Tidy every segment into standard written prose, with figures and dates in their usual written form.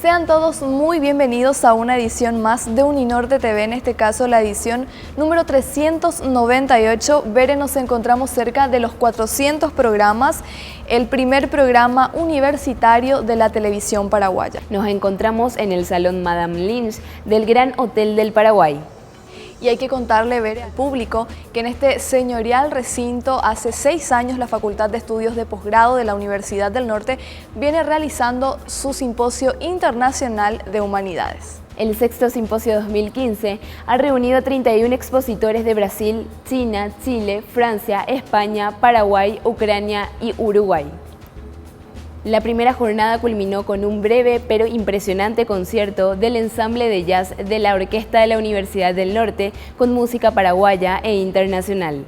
Sean todos muy bienvenidos a una edición más de Uninorte TV, en este caso la edición número 398. Nos encontramos cerca de los 400 programas, el primer programa universitario de la televisión paraguaya. Nos encontramos en el Salón Madame Lynch del Gran Hotel del Paraguay. Y hay que contarle, al público, que en este señorial recinto hace 6 años la Facultad de Estudios de Posgrado de la Universidad del Norte viene realizando su Simposio Internacional de Humanidades. El sexto simposio 2015 ha reunido a 31 expositores de Brasil, China, Chile, Francia, España, Paraguay, Ucrania y Uruguay. La primera jornada culminó con un breve pero impresionante concierto del ensamble de jazz de la Orquesta de la Universidad del Norte con música paraguaya e internacional.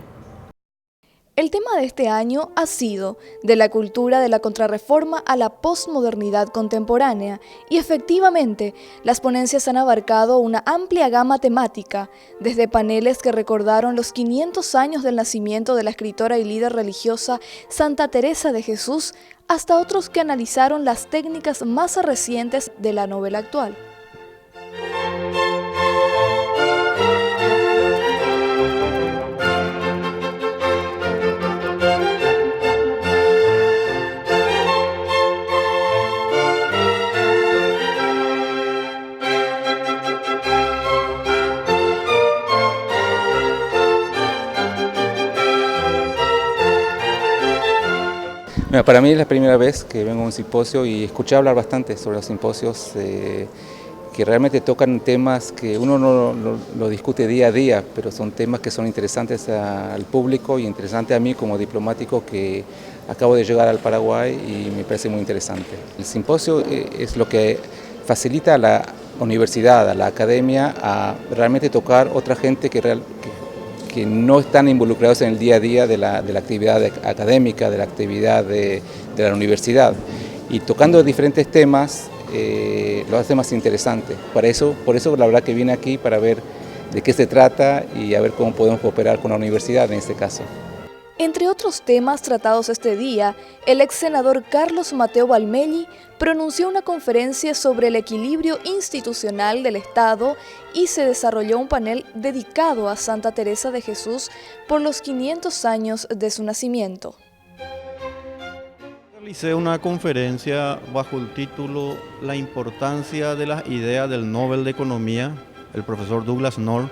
El tema de este año ha sido de la cultura de la contrarreforma a la posmodernidad contemporánea y efectivamente las ponencias han abarcado una amplia gama temática, desde paneles que recordaron los 500 años del nacimiento de la escritora y líder religiosa Santa Teresa de Jesús hasta otros que analizaron las técnicas más recientes de la novela actual. Para mí es la primera vez que vengo a un simposio y escuché hablar bastante sobre los simposios que realmente tocan temas que uno no lo discute día a día, pero son temas que son interesantes al público y interesantes a mí como diplomático que acabo de llegar al Paraguay y me parece muy interesante. El simposio es lo que facilita a la universidad, a la academia, a realmente tocar otra gente que no están involucrados en el día a día de la actividad académica, de la actividad de la universidad. Y tocando diferentes temas, lo hace más interesante. Por eso la verdad que vine aquí para ver de qué se trata y a ver cómo podemos cooperar con la universidad en este caso. Entre otros temas tratados este día, el ex senador Carlos Mateo Valmelli pronunció una conferencia sobre el equilibrio institucional del Estado y se desarrolló un panel dedicado a Santa Teresa de Jesús por los 500 años de su nacimiento. Realicé una conferencia bajo el título La importancia de las ideas del Nobel de Economía, el profesor Douglas North,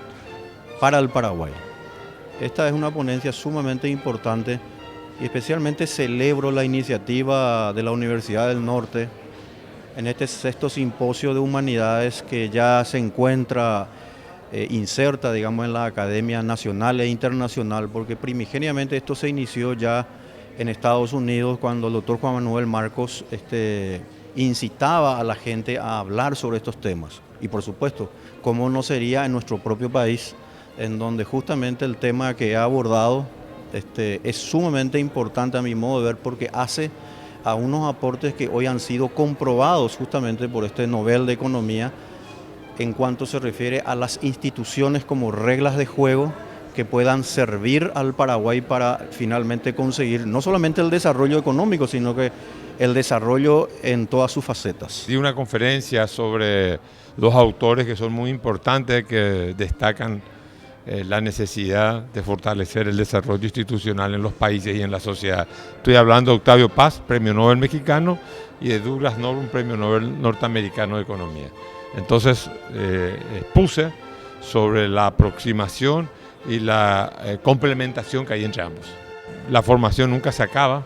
para el Paraguay. Esta es una ponencia sumamente importante y especialmente celebro la iniciativa de la Universidad del Norte en este sexto simposio de humanidades que ya se encuentra inserta, digamos, en la academia nacional e internacional, porque primigeniamente esto se inició ya en Estados Unidos cuando el doctor Juan Manuel Marcos incitaba a la gente a hablar sobre estos temas. Y por supuesto, cómo no sería en nuestro propio país, en donde justamente el tema que he abordado es sumamente importante a mi modo de ver porque hace a unos aportes que hoy han sido comprobados justamente por este Nobel de Economía en cuanto se refiere a las instituciones como reglas de juego que puedan servir al Paraguay para finalmente conseguir no solamente el desarrollo económico, sino que el desarrollo en todas sus facetas. Di una conferencia sobre dos autores que son muy importantes, que destacan la necesidad de fortalecer el desarrollo institucional en los países y en la sociedad. Estoy hablando de Octavio Paz, Premio Nobel mexicano, y de Douglas North, un Premio Nobel norteamericano de Economía. Entonces expuse sobre la aproximación y la complementación que hay entre ambos. La formación nunca se acaba,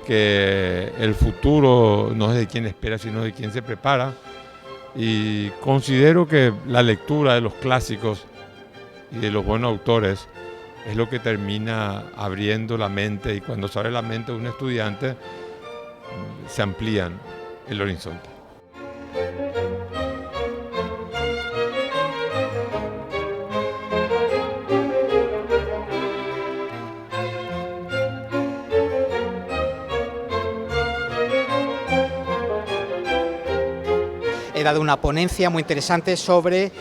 que el futuro no es de quien espera, sino de quien se prepara, y considero que la lectura de los clásicos y de los buenos autores es lo que termina abriendo la mente, y cuando se abre la mente de un estudiante se amplían el horizonte. He dado una ponencia muy interesante sobre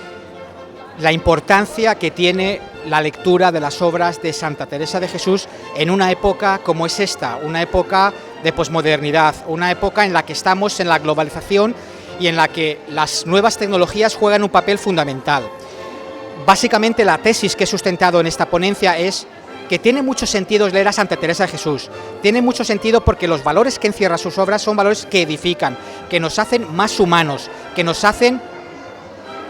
la importancia que tiene la lectura de las obras de Santa Teresa de Jesús en una época como es esta, una época de posmodernidad, una época en la que estamos en la globalización y en la que las nuevas tecnologías juegan un papel fundamental. Básicamente la tesis que he sustentado en esta ponencia es que tiene mucho sentido leer a Santa Teresa de Jesús. Tiene mucho sentido porque los valores que encierra sus obras son valores que edifican, que nos hacen más humanos, que nos hacen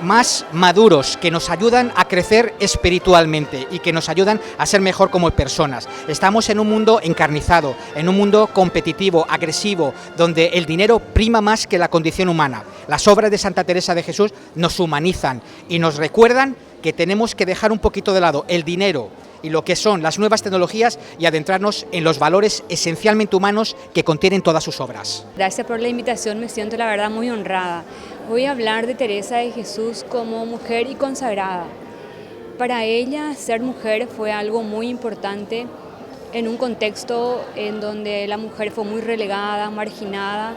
más maduros, que nos ayudan a crecer espiritualmente y que nos ayudan a ser mejor como personas. Estamos en un mundo encarnizado, en un mundo competitivo, agresivo, donde el dinero prima más que la condición humana. Las obras de Santa Teresa de Jesús nos humanizan y nos recuerdan que tenemos que dejar un poquito de lado el dinero y lo que son las nuevas tecnologías y adentrarnos en los valores esencialmente humanos que contienen todas sus obras. Gracias por la invitación, me siento la verdad muy honrada. Voy a hablar de Teresa de Jesús como mujer y consagrada. Para ella ser mujer fue algo muy importante en un contexto en donde la mujer fue muy relegada, marginada.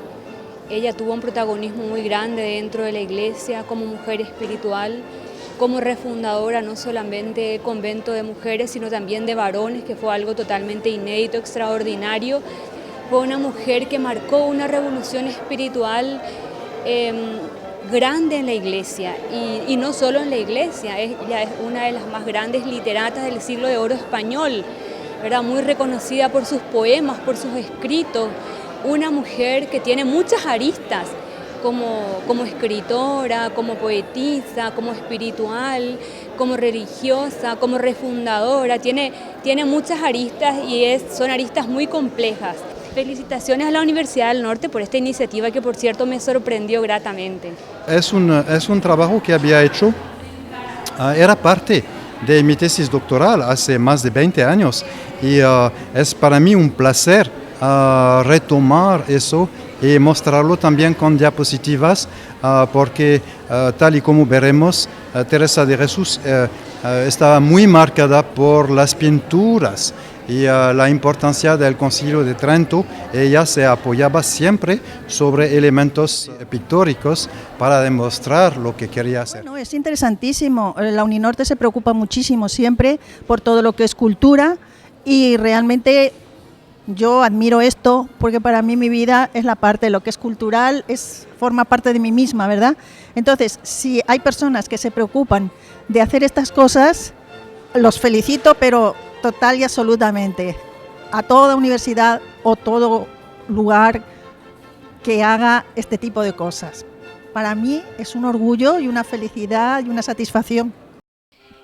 Ella tuvo un protagonismo muy grande dentro de la iglesia como mujer espiritual, como refundadora no solamente de convento de mujeres, sino también de varones, que fue algo totalmente inédito, extraordinario. Fue una mujer que marcó una revolución espiritual grande en la iglesia, y no solo en la iglesia, ella es una de las más grandes literatas del siglo de oro español, ¿verdad? Muy reconocida por sus poemas, por sus escritos, una mujer que tiene muchas aristas, como escritora, como poetisa, como espiritual, como religiosa, como refundadora, tiene muchas aristas y son aristas muy complejas. Felicitaciones a la Universidad del Norte por esta iniciativa que, por cierto, me sorprendió gratamente. Es un trabajo que había hecho, era parte de mi tesis doctoral hace más de 20 años y es para mí un placer retomar eso y mostrarlo también con diapositivas porque tal y como veremos, Teresa de Jesús estaba muy marcada por las pinturas y la importancia del Concilio de Trento. Ella se apoyaba siempre sobre elementos pictóricos para demostrar lo que quería hacer. Bueno, es interesantísimo. La Uninorte se preocupa muchísimo siempre por todo lo que es cultura y realmente yo admiro esto porque para mí mi vida es la parte de lo que es cultural, forma parte de mí misma, ¿verdad? Entonces, si hay personas que se preocupan de hacer estas cosas, los felicito, pero total y absolutamente a toda universidad o todo lugar que haga este tipo de cosas. Para mí es un orgullo y una felicidad y una satisfacción.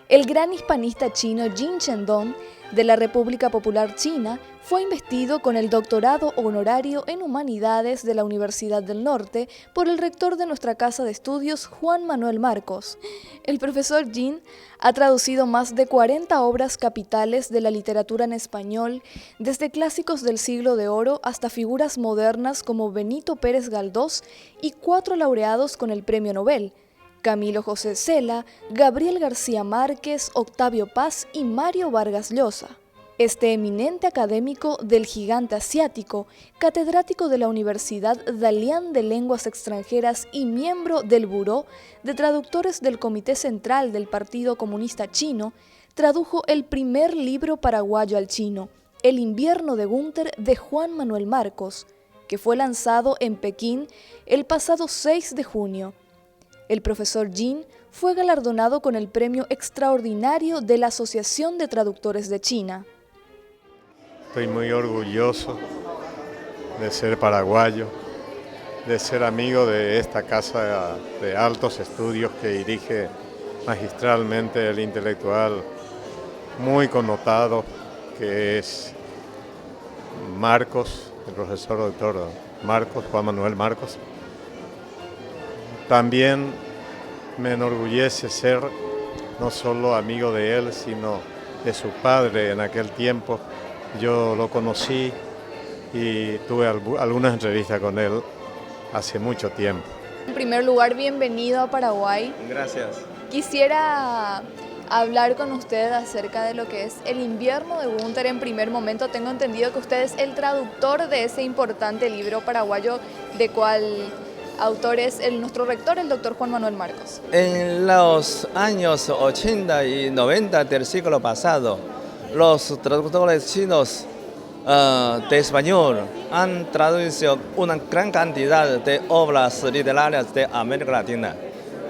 El gran hispanista chino Jin Shendong, de la República Popular China, fue investido con el doctorado honorario en Humanidades de la Universidad del Norte por el rector de nuestra Casa de Estudios, Juan Manuel Marcos. El profesor Jin ha traducido más de 40 obras capitales de la literatura en español, desde clásicos del siglo de oro hasta figuras modernas como Benito Pérez Galdós y 4 laureados con el Premio Nobel: Camilo José Cela, Gabriel García Márquez, Octavio Paz y Mario Vargas Llosa. Este eminente académico del gigante asiático, catedrático de la Universidad Dalian de Lenguas Extranjeras y miembro del Buró de Traductores del Comité Central del Partido Comunista Chino, tradujo el primer libro paraguayo al chino, El invierno de Gunther, de Juan Manuel Marcos, que fue lanzado en Pekín el pasado 6 de junio. El profesor Jin fue galardonado con el Premio Extraordinario de la Asociación de Traductores de China. Estoy muy orgulloso de ser paraguayo, de ser amigo de esta casa de altos estudios que dirige magistralmente el intelectual muy connotado que es Marcos, el profesor doctor Marcos, Juan Manuel Marcos. También me enorgullece ser no solo amigo de él, sino de su padre en aquel tiempo. Yo lo conocí y tuve algunas entrevistas con él hace mucho tiempo. En primer lugar, bienvenido a Paraguay. Gracias. Quisiera hablar con usted acerca de lo que es El invierno de Gunther en primer momento. Tengo entendido que usted es el traductor de ese importante libro paraguayo, de cual autor es nuestro rector, el doctor Juan Manuel Marcos. En los años 80 y 90 del siglo pasado, los traductores chinos de español han traducido una gran cantidad de obras literarias de América Latina,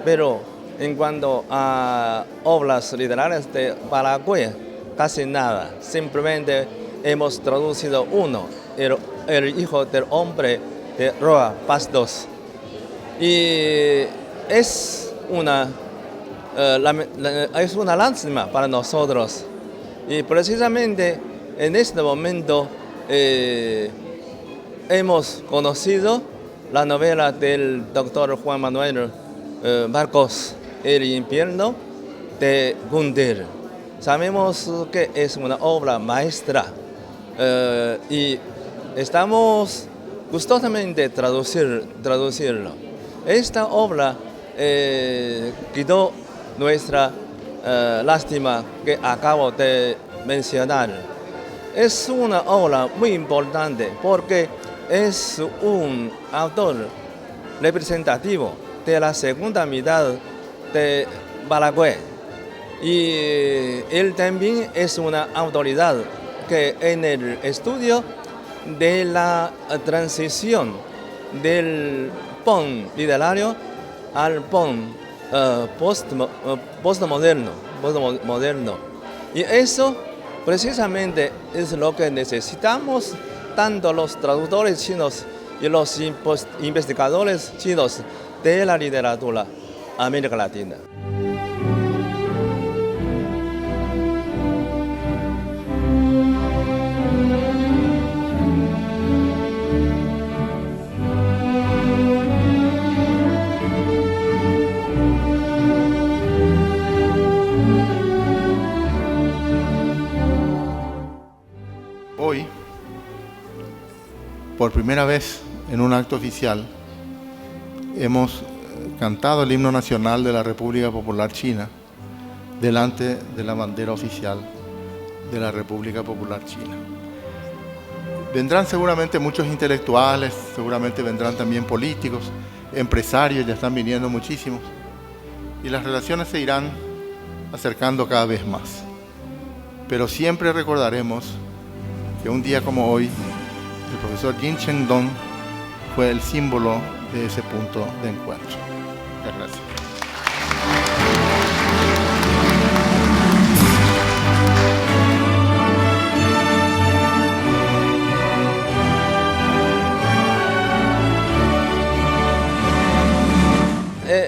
pero en cuanto a obras literarias de Paraguay, casi nada. Simplemente hemos traducido uno, el hijo del hombre de Roa Bastos. Y es una lástima para nosotros. Y precisamente en este momento hemos conocido la novela del doctor Juan Manuel Marcos, El invierno de Gunter. Sabemos que es una obra maestra y estamos gustosamente traducirlo. Esta obra quitó nuestra lástima que acabo de mencionar. Es una obra muy importante porque es un autor representativo de la segunda mitad de Paraguay. Y él también es una autoridad que en el estudio de la transición del PON literario al PON postmoderno. Y eso precisamente es lo que necesitamos tanto los traductores chinos y los investigadores chinos de la literatura América Latina. Hoy, por primera vez en un acto oficial, hemos cantado el himno nacional de la República Popular China delante de la bandera oficial de la República Popular China. Vendrán seguramente muchos intelectuales, seguramente vendrán también políticos, empresarios, ya están viniendo muchísimos, y las relaciones se irán acercando cada vez más. Pero siempre recordaremos que un día como hoy, el profesor Jin Cheng-dong fue el símbolo de ese punto de encuentro. Muchas gracias.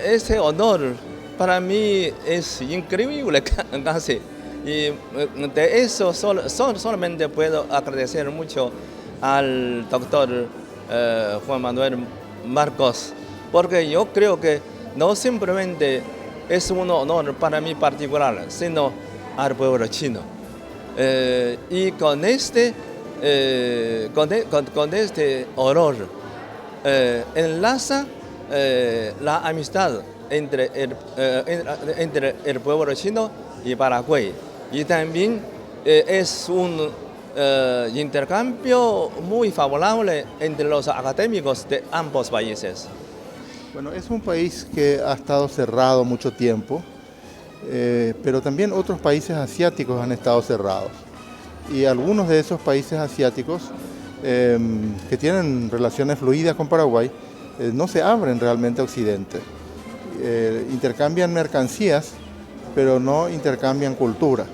Este honor para mí es increíble casi. Y de eso solamente puedo agradecer mucho al doctor Juan Manuel Marcos, porque yo creo que no simplemente es un honor para mí particular, sino al pueblo chino. Y con este honor enlaza la amistad entre el pueblo chino y Paraguay. Y también es un intercambio muy favorable entre los académicos de ambos países. Bueno, es un país que ha estado cerrado mucho tiempo, pero también otros países asiáticos han estado cerrados. Y algunos de esos países asiáticos que tienen relaciones fluidas con Paraguay no se abren realmente a Occidente. Intercambian mercancías, pero no intercambian cultura.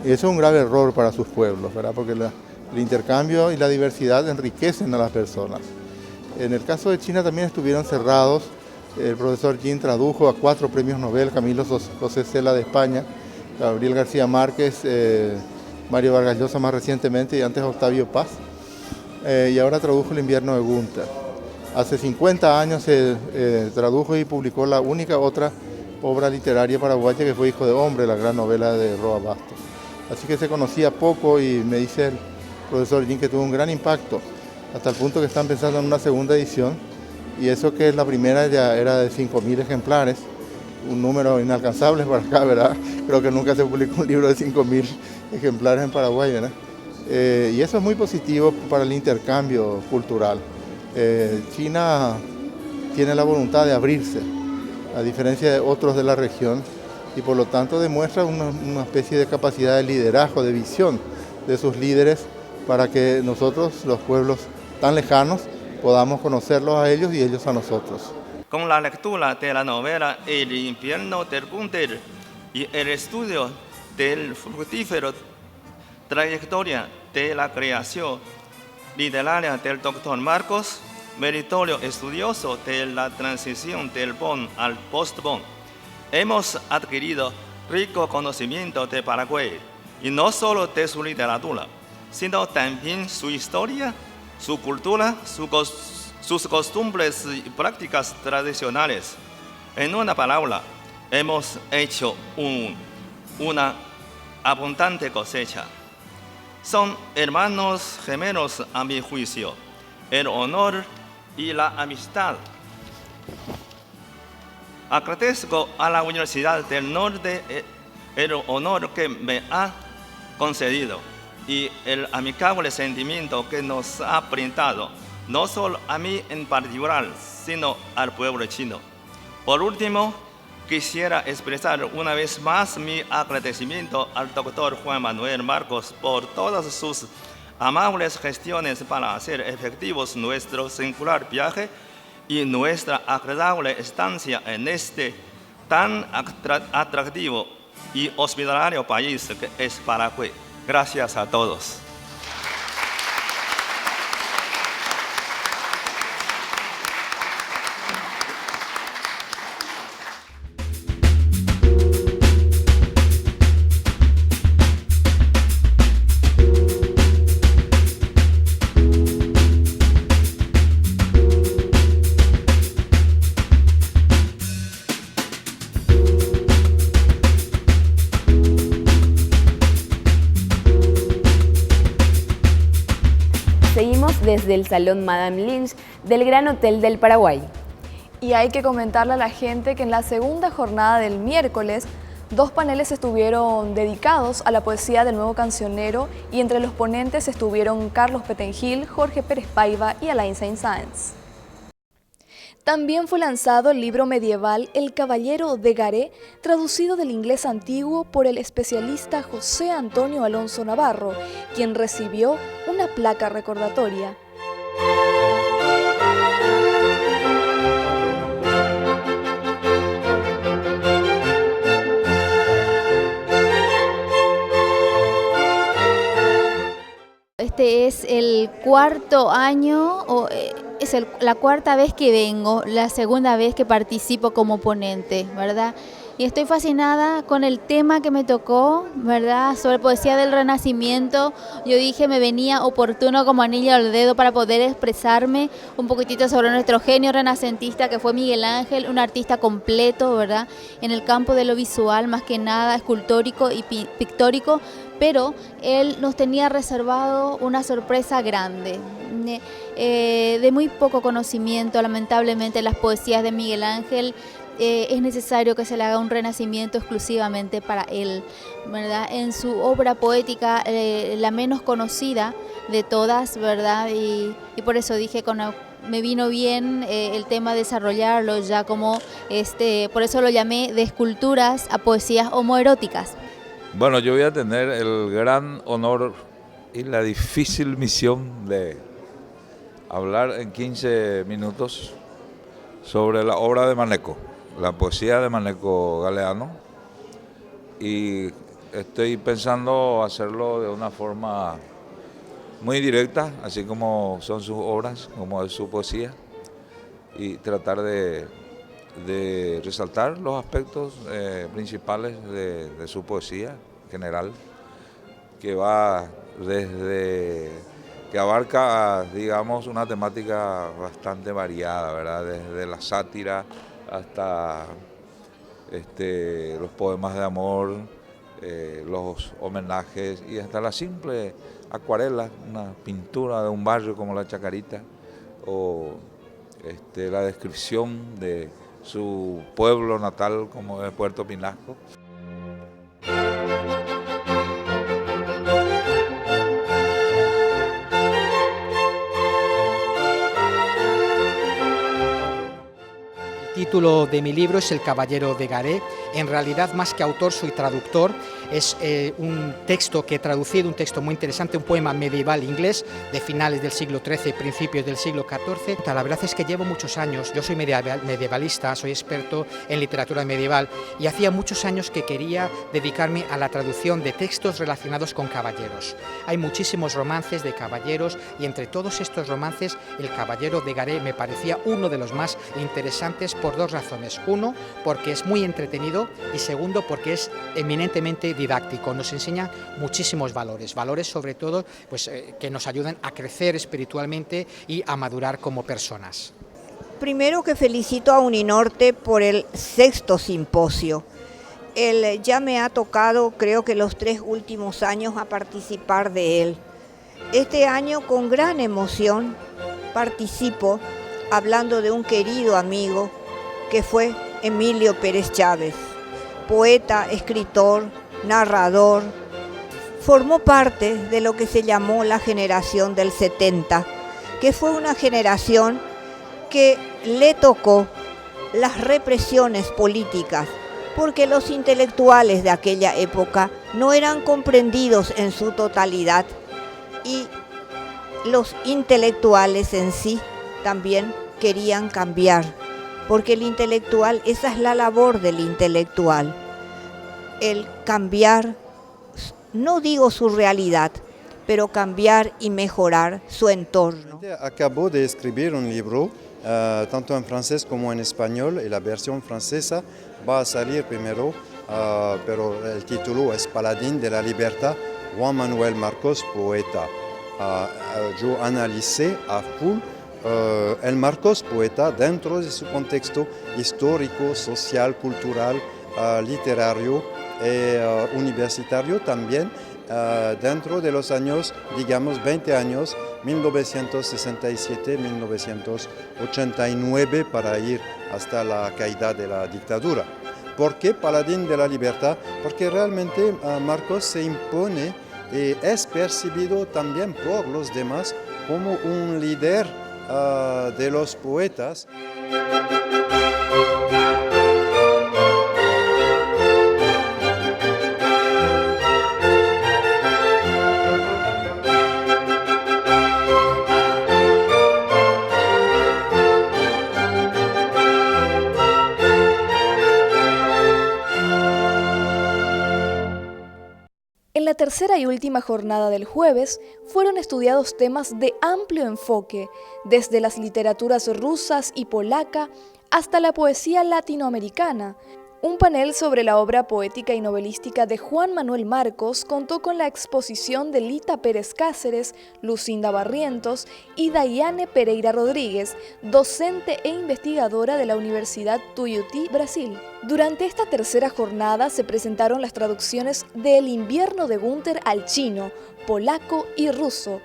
Y eso es un grave error para sus pueblos, ¿verdad? Porque el intercambio y la diversidad enriquecen a las personas. En el caso de China también estuvieron cerrados. El profesor Jin tradujo a 4 premios Nobel, Camilo José Cela de España, Gabriel García Márquez, Mario Vargas Llosa más recientemente y antes Octavio Paz. Y ahora tradujo El invierno de Gunter. Hace 50 años se tradujo y publicó la única otra obra literaria paraguaya que fue Hijo de Hombre, la gran novela de Roa Bastos. Así que se conocía poco y me dice el profesor Jin que tuvo un gran impacto, hasta el punto que están pensando en una segunda edición, y eso que la primera ya era de 5.000 ejemplares, un número inalcanzable para acá, ¿verdad? Creo que nunca se publicó un libro de 5.000 ejemplares en Paraguay, ¿verdad? Y eso es muy positivo para el intercambio cultural. China tiene la voluntad de abrirse, a diferencia de otros de la región, y por lo tanto demuestra una especie de capacidad de liderazgo, de visión de sus líderes para que nosotros, los pueblos tan lejanos, podamos conocerlos a ellos y ellos a nosotros. Con la lectura de la novela El invierno del Búnker y el estudio del fructífero trayectoria de la creación literaria del Dr. Marcos, meritorio estudioso de la transición del Bonn al post-Bonn, hemos adquirido rico conocimiento de Paraguay, y no solo de su literatura, sino también su historia, su cultura, sus costumbres y prácticas tradicionales. En una palabra, hemos hecho una abundante cosecha. Son hermanos gemelos a mi juicio, el honor y la amistad. Agradezco a la Universidad del Norte el honor que me ha concedido y el amigable sentimiento que nos ha brindado, no solo a mí en particular, sino al pueblo chino. Por último, quisiera expresar una vez más mi agradecimiento al doctor Juan Manuel Marcos por todas sus amables gestiones para hacer efectivos nuestro singular viaje y nuestra agradable estancia en este tan atractivo y hospitalario país que es Paraguay. Gracias a todos. Seguimos desde el Salón Madame Lynch del Gran Hotel del Paraguay. Y hay que comentarle a la gente que en la segunda jornada del miércoles, 2 paneles estuvieron dedicados a la poesía del nuevo cancionero y entre los ponentes estuvieron Carlos Petengil, Jorge Pérez Paiva y Alain Saint-Saëns. También fue lanzado el libro medieval El Caballero de Garé, traducido del inglés antiguo por el especialista José Antonio Alonso Navarro, quien recibió una placa recordatoria. Este es el cuarto año, la cuarta vez que vengo, la segunda vez que participo como ponente, ¿verdad? Y estoy fascinada con el tema que me tocó, ¿verdad? Sobre poesía del Renacimiento. Yo dije, me venía oportuno como anillo al dedo para poder expresarme un poquitito sobre nuestro genio renacentista que fue Miguel Ángel, un artista completo, ¿verdad? En el campo de lo visual, más que nada escultórico y pictórico, pero él nos tenía reservado una sorpresa grande. De muy poco conocimiento, lamentablemente, las poesías de Miguel Ángel. Es necesario que se le haga un renacimiento exclusivamente para él, ¿verdad? En su obra poética, la menos conocida de todas, ¿verdad? Y por eso dije, me vino bien el tema de desarrollarlo ya como, por eso lo llamé de esculturas a poesías homoeróticas. Bueno, yo voy a tener el gran honor y la difícil misión de hablar en 15 minutos sobre la obra de Maneco, la poesía de Maneco Galeano, y estoy pensando hacerlo de una forma muy directa, así como son sus obras, como es su poesía, y tratar de resaltar los aspectos principales de su poesía general, que va que abarca, digamos, una temática bastante variada, ¿verdad? Desde la sátira hasta los poemas de amor, los homenajes y hasta la simple acuarela, una pintura de un barrio como La Chacarita, o la descripción de su pueblo natal como es Puerto Pinasco. El título de mi libro es El Caballero de Garé. En realidad, más que autor, soy traductor. Es un texto que he traducido, un texto muy interesante, un poema medieval inglés de finales del siglo XIII, principios del siglo XIV. La verdad es que llevo muchos años, yo soy medievalista, soy experto en literatura medieval y hacía muchos años que quería dedicarme a la traducción de textos relacionados con caballeros. Hay muchísimos romances de caballeros y entre todos estos romances El Caballero de Garé me parecía uno de los más interesantes por dos razones. Uno, porque es muy entretenido y segundo, porque es eminentemente didáctico. Nos enseña muchísimos valores sobre todo pues, que nos ayudan a crecer espiritualmente y a madurar como personas. Primero que felicito a Uninorte por el 6º simposio. Ya me ha tocado, creo que los 3 últimos años, a participar de él. Este año con gran emoción participo hablando de un querido amigo que fue Emilio Pérez Chávez, poeta, escritor, narrador. Formó parte de lo que se llamó la generación del 70, que fue una generación que le tocó las represiones políticas, porque los intelectuales de aquella época no eran comprendidos en su totalidad y los intelectuales en sí también querían cambiar, porque el intelectual, esa es la labor del intelectual, el cambiar, no digo su realidad, pero cambiar y mejorar su entorno. Acabo de escribir un libro, tanto en francés como en español, y la versión francesa va a salir primero, pero el título es Paladín de la Libertad, Juan Manuel Marcos, poeta. Yo analicé a full el Marcos poeta dentro de su contexto histórico, social, cultural, literario y universitario también, dentro de los años, digamos 20 años, 1967-1989, para ir hasta la caída de la dictadura. ¿Por qué Paladín de la Libertad? Porque realmente Marcos se impone y es percibido también por los demás como un líder de los poetas. En la tercera y última jornada del jueves fueron estudiados temas de amplio enfoque, desde las literaturas rusas y polaca hasta la poesía latinoamericana. Un panel sobre la obra poética y novelística de Juan Manuel Marcos contó con la exposición de Lita Pérez Cáceres, Lucinda Barrientos y Daiane Pereira Rodríguez, docente e investigadora de la Universidad Tuiuti, Brasil. Durante esta tercera jornada se presentaron las traducciones de El invierno de Gunther al chino, polaco y ruso,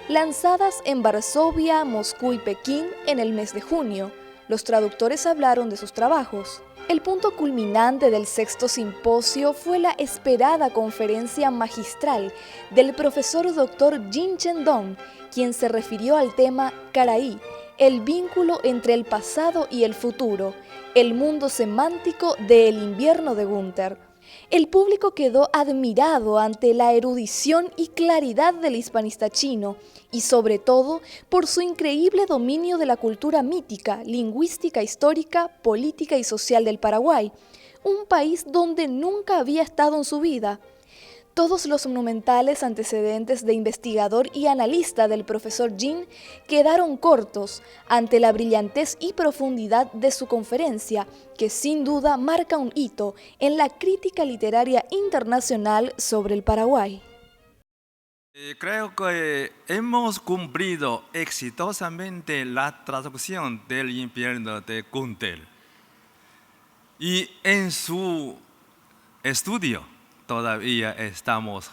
lanzadas en Varsovia, Moscú y Pekín en el mes de junio. Los traductores hablaron de sus trabajos. El punto culminante del 6º simposio fue la esperada conferencia magistral del profesor Dr. Jin Chen-dong, quien se refirió al tema Karaí, el vínculo entre el pasado y el futuro, el mundo semántico de El invierno de Gunther. El público quedó admirado ante la erudición y claridad del hispanista chino y sobre todo por su increíble dominio de la cultura mítica, lingüística, histórica, política y social del Paraguay, un país donde nunca había estado en su vida. Todos los monumentales antecedentes de investigador y analista del profesor Jin quedaron cortos ante la brillantez y profundidad de su conferencia, que sin duda marca un hito en la crítica literaria internacional sobre el Paraguay. Creo que hemos cumplido exitosamente la traducción del invierno de Gunther. Y en su estudio todavía estamos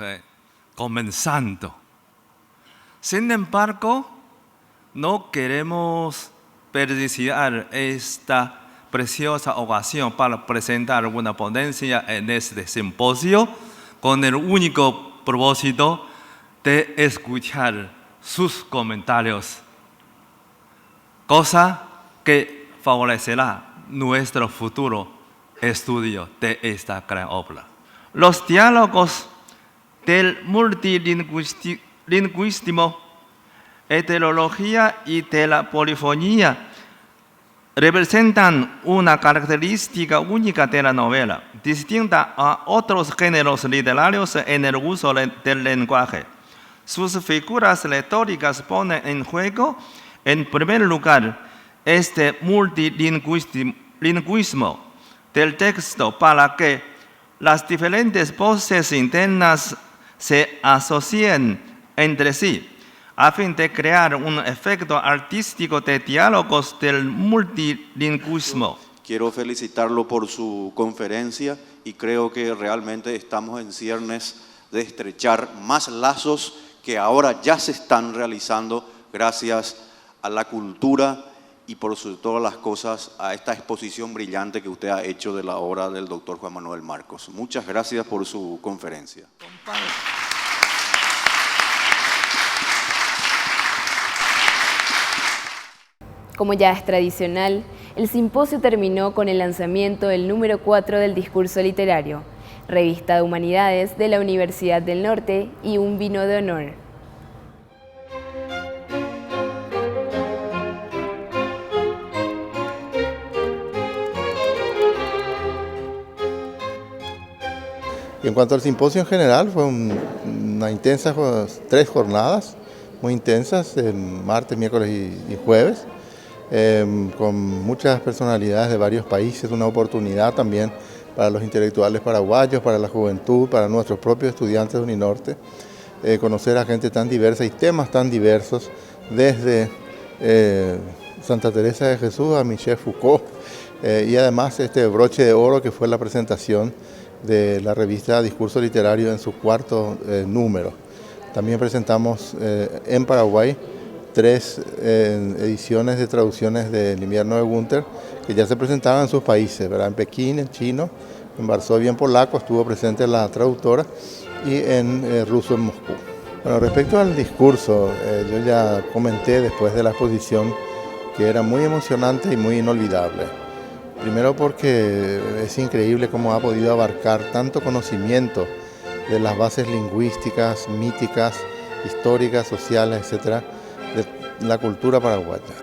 comenzando. Sin embargo, no queremos desperdiciar esta preciosa ocasión para presentar una ponencia en este simposio con el único propósito de escuchar sus comentarios, cosa que favorecerá nuestro futuro estudio de esta gran obra. Los diálogos del multilingüismo, heterología y de la polifonía representan una característica única de la novela, distinta a otros géneros literarios en el uso del lenguaje. Sus figuras retóricas ponen en juego, en primer lugar, este multilingüismo del texto para que las diferentes voces internas se asocien entre sí, a fin de crear un efecto artístico de diálogos del multilingüismo. Quiero felicitarlo por su conferencia y creo que realmente estamos en ciernes de estrechar más lazos que ahora ya se están realizando gracias a la cultura y por sobre todas las cosas a esta exposición brillante que usted ha hecho de la obra del doctor Juan Manuel Marcos. Muchas gracias por su conferencia. Como ya es tradicional, el simposio terminó con el lanzamiento del número 4 del Discurso Literario, revista de Humanidades de la Universidad del Norte y un vino de honor. Y en cuanto al simposio en general, fue una intensa, 3 jornadas muy intensas, martes, miércoles y jueves, con muchas personalidades de varios países, una oportunidad también para los intelectuales paraguayos, para la juventud, para nuestros propios estudiantes de Uninorte, conocer a gente tan diversa y temas tan diversos, desde Santa Teresa de Jesús a Michel Foucault, y además este broche de oro que fue la presentación de la revista Discurso Literario en su 4º número. También presentamos en Paraguay 3 ediciones de traducciones del Invierno de Gunther que ya se presentaban en sus países, ¿verdad? En Pekín, en chino, en Varsovia, en polaco, estuvo presente la traductora, y en ruso en Moscú. Bueno, respecto al discurso, yo ya comenté después de la exposición que era muy emocionante y muy inolvidable. Primero porque es increíble cómo ha podido abarcar tanto conocimiento de las bases lingüísticas, míticas, históricas, sociales, etcétera, de la cultura paraguaya.